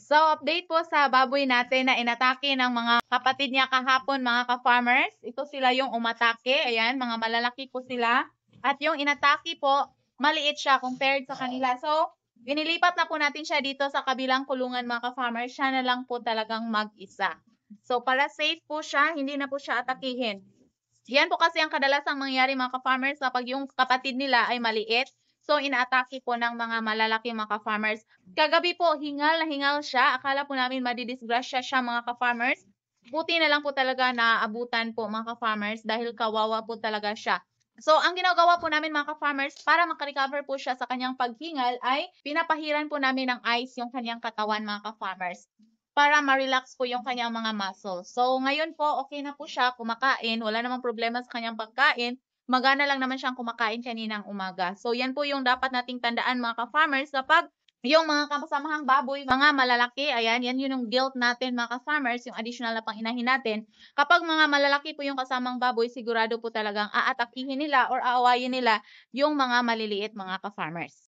So, update po sa baboy natin na inatake ng mga kapatid niya kahapon, mga ka-farmers. Ito sila yung umatake. Ayan, mga malalaki po sila. At yung inatake po, maliit siya compared sa kanila. So, inilipat na po natin siya dito sa kabilang kulungan, mga ka-farmers. Siya na lang po talagang mag-isa. So, para safe po siya, hindi na po siya atakihin. Yan po kasi ang kadalasang mangyayari, mga ka-farmers, kapag yung kapatid nila ay maliit. So, inaatake po ng mga malalaki, mga ka-farmers. Kagabi po, hingal na hingal siya. Akala po namin madidisgrasya siya, mga ka-farmers. Buti na lang po talaga na abutan po, mga ka-farmers, dahil kawawa po talaga siya. So, ang ginagawa po namin, mga ka-farmers, para makarecover po siya sa kanyang paghingal ay pinapahiran po namin ng ice yung kanyang katawan, mga ka-farmers, para ma-relax po yung kanyang mga muscles. So, ngayon po, okay na po siya kumakain. Wala namang problema sa kanyang pagkain. Magana lang naman siyang kumakain kaninang umaga. So, yan po yung dapat nating tandaan, mga ka-farmers, kapag yung mga kasamahang baboy, mga malalaki, ayan, yan yun yung guilt natin, mga ka-farmers, yung additional na panginahin natin. Kapag mga malalaki po yung kasamang baboy, sigurado po talagang aatakihin nila or aawayin nila yung mga maliliit, mga ka-farmers.